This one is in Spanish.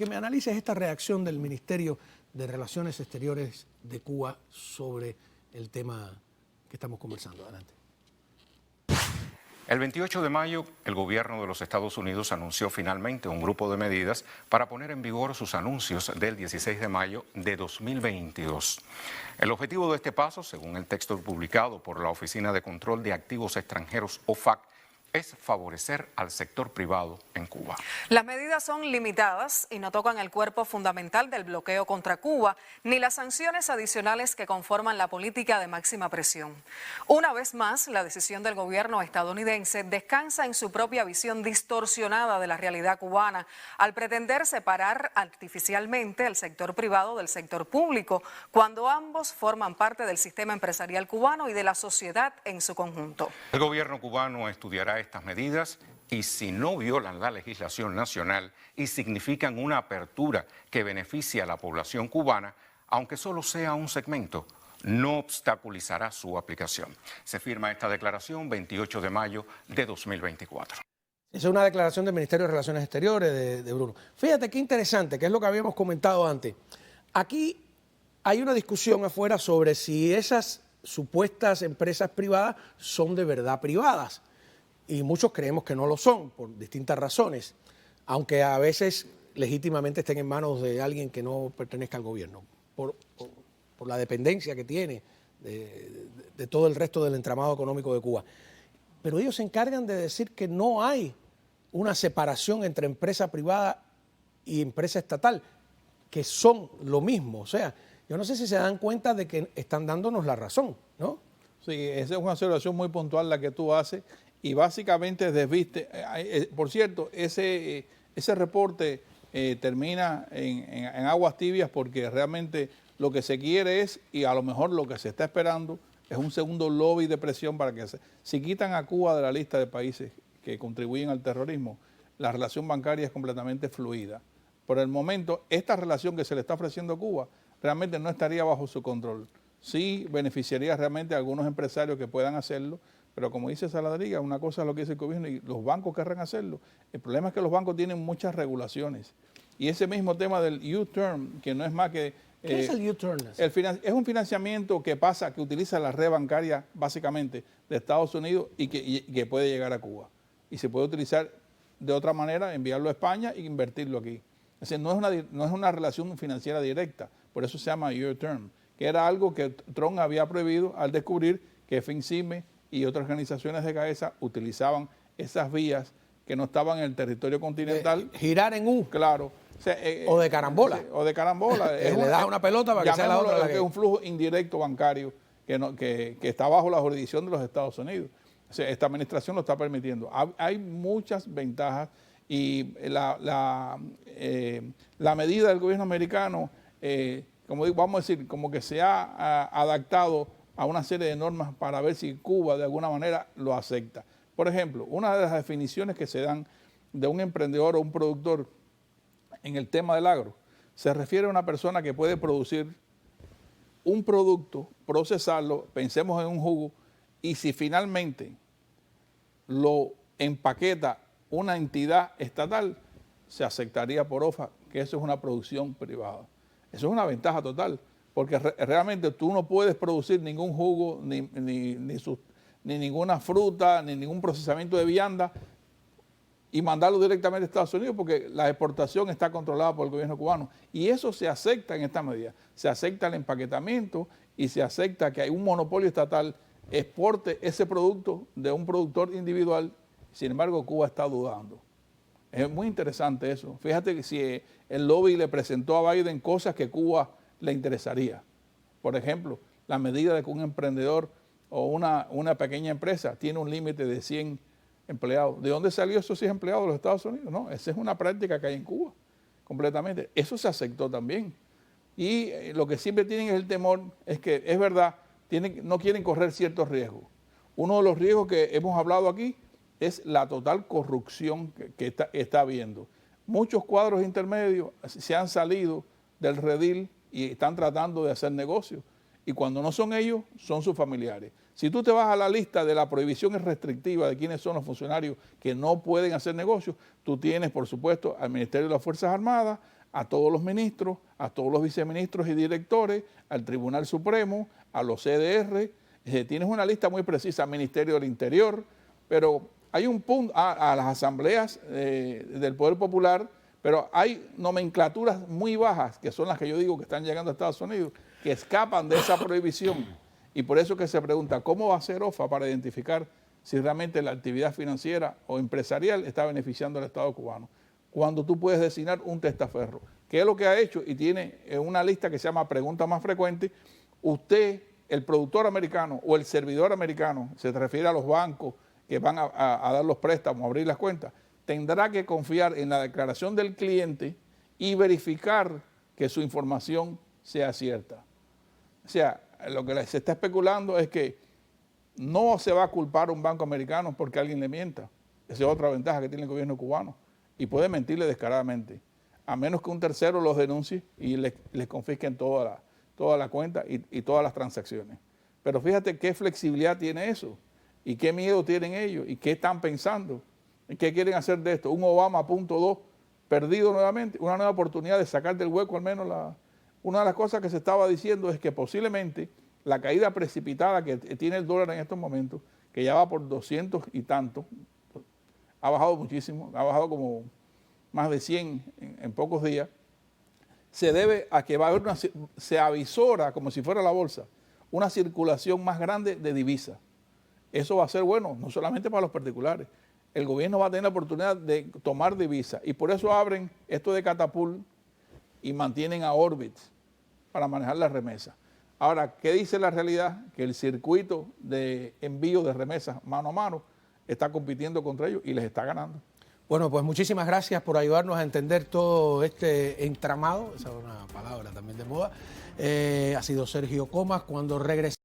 que me analices esta reacción del Ministerio de Relaciones Exteriores de Cuba sobre el tema que estamos conversando. Adelante. El 28 de mayo, el gobierno de los Estados Unidos anunció finalmente un grupo de medidas para poner en vigor sus anuncios del 16 de mayo de 2022. El objetivo de este paso, según el texto publicado por la Oficina de Control de Activos Extranjeros, OFAC, es favorecer al sector privado en Cuba. Las medidas son limitadas y no tocan el cuerpo fundamental del bloqueo contra Cuba, ni las sanciones adicionales que conforman la política de máxima presión. Una vez más, la decisión del gobierno estadounidense descansa en su propia visión distorsionada de la realidad cubana, al pretender separar artificialmente el sector privado del sector público, cuando ambos forman parte del sistema empresarial cubano y de la sociedad en su conjunto. El gobierno cubano estudiará estas medidas y si no violan la legislación nacional y significan una apertura que beneficia a la población cubana, aunque solo sea un segmento, no obstaculizará su aplicación. Se firma esta declaración 28 de mayo de 2024. Esa es una declaración del Ministerio de Relaciones Exteriores de Bruno. Fíjate qué interesante, que es lo que habíamos comentado antes. Aquí hay una discusión afuera sobre si esas supuestas empresas privadas son de verdad privadas. Y muchos creemos que no lo son, por distintas razones, aunque a veces legítimamente estén en manos de alguien que no pertenezca al gobierno, por la dependencia que tiene de todo el resto del entramado económico de Cuba. Pero ellos se encargan de decir que no hay una separación entre empresa privada y empresa estatal, que son lo mismo. O sea, yo no sé si se dan cuenta de que están dándonos la razón, ¿no? Sí, esa es una observación muy puntual la que tú haces. Y básicamente desviste, por cierto, ese reporte termina en aguas tibias porque realmente lo que se quiere es, y a lo mejor lo que se está esperando, es un segundo lobby de presión para que si quitan a Cuba de la lista de países que contribuyen al terrorismo, la relación bancaria es completamente fluida. Por el momento, esta relación que se le está ofreciendo a Cuba realmente no estaría bajo su control. Sí beneficiaría realmente a algunos empresarios que puedan hacerlo, pero como dice Saladriga, una cosa es lo que dice el gobierno y los bancos querrán hacerlo. El problema es que los bancos tienen muchas regulaciones. Y ese mismo tema del U-Turn, que no es más que... ¿Qué es el U-Turn? Es un financiamiento que utiliza la red bancaria básicamente de Estados Unidos y que puede llegar a Cuba. Y se puede utilizar de otra manera, enviarlo a España e invertirlo aquí. Es decir, no es una relación financiera directa, por eso se llama U-Turn, que era algo que Trump había prohibido al descubrir que FinCime y otras organizaciones de cabeza utilizaban esas vías que no estaban en el territorio continental. Girar en U. Claro. O de carambola. O de carambola. Le das una pelota para que sea la otra. Que es un flujo indirecto bancario que está bajo la jurisdicción de los Estados Unidos. O sea, esta administración lo está permitiendo. Hay muchas ventajas y la medida del gobierno americano, como digo, vamos a decir, como que se ha adaptado a una serie de normas para ver si Cuba de alguna manera lo acepta. Por ejemplo, una de las definiciones que se dan de un emprendedor o un productor en el tema del agro se refiere a una persona que puede producir un producto, procesarlo, pensemos en un jugo, y si finalmente lo empaqueta una entidad estatal, se aceptaría por OFAC que eso es una producción privada. Eso es una ventaja total. Porque realmente tú no puedes producir ningún jugo, ni ninguna fruta, ni ningún procesamiento de vianda y mandarlo directamente a Estados Unidos porque la exportación está controlada por el gobierno cubano. Y eso se acepta en esta medida. Se acepta el empaquetamiento y se acepta que hay un monopolio estatal exporte ese producto de un productor individual. Sin embargo, Cuba está dudando. Es muy interesante eso. Fíjate que si el lobby le presentó a Biden cosas que Cuba le interesaría. Por ejemplo, la medida de que un emprendedor o una pequeña empresa tiene un límite de 100 empleados. ¿De dónde salió esos 100 empleados de los Estados Unidos? No, esa es una práctica que hay en Cuba, completamente. Eso se aceptó también. Y lo que siempre tienen es el temor, es que es verdad, no quieren correr ciertos riesgos. Uno de los riesgos que hemos hablado aquí es la total corrupción que está habiendo. Muchos cuadros intermedios se han salido del redil y están tratando de hacer negocios. Y cuando no son ellos, son sus familiares. Si tú te vas a la lista de la prohibición restrictiva de quiénes son los funcionarios que no pueden hacer negocios, tú tienes, por supuesto, al Ministerio de las Fuerzas Armadas, a todos los ministros, a todos los viceministros y directores, al Tribunal Supremo, a los CDR. Tienes una lista muy precisa, Ministerio del Interior, pero hay un punto, a las asambleas del Poder Popular, pero hay nomenclaturas muy bajas, que son las que yo digo que están llegando a Estados Unidos, que escapan de esa prohibición. Y por eso que se pregunta, ¿cómo va a hacer OFA para identificar si realmente la actividad financiera o empresarial está beneficiando al Estado cubano? Cuando tú puedes designar un testaferro. ¿Qué es lo que ha hecho? Y tiene una lista que se llama preguntas más frecuentes. Usted, el productor americano o el servidor americano, se refiere a los bancos que van a dar los préstamos, a abrir las cuentas, tendrá que confiar en la declaración del cliente y verificar que su información sea cierta. O sea, lo que se está especulando es que no se va a culpar a un banco americano porque alguien le mienta. Esa es otra ventaja que tiene el gobierno cubano. Y puede mentirle descaradamente, a menos que un tercero los denuncie y les confisquen toda la cuenta y todas las transacciones. Pero fíjate qué flexibilidad tiene eso y qué miedo tienen ellos y qué están pensando. ¿Qué quieren hacer de esto? Un Obama .2 perdido nuevamente, una nueva oportunidad de sacar del hueco al menos una de las cosas que se estaba diciendo es que posiblemente la caída precipitada que tiene el dólar en estos momentos, que ya va por 200 y tanto, ha bajado muchísimo, ha bajado como más de 100 en pocos días, se debe a que va a haber se avisora, como si fuera la bolsa, una circulación más grande de divisas. Eso va a ser bueno, no solamente para los particulares. El gobierno va a tener la oportunidad de tomar divisas y por eso abren esto de Catapult y mantienen a Orbit para manejar las remesas. Ahora, ¿qué dice la realidad? Que el circuito de envío de remesas mano a mano está compitiendo contra ellos y les está ganando. Bueno, pues muchísimas gracias por ayudarnos a entender todo este entramado, esa es una palabra también de moda. Ha sido Sergio Comas. Cuando regrese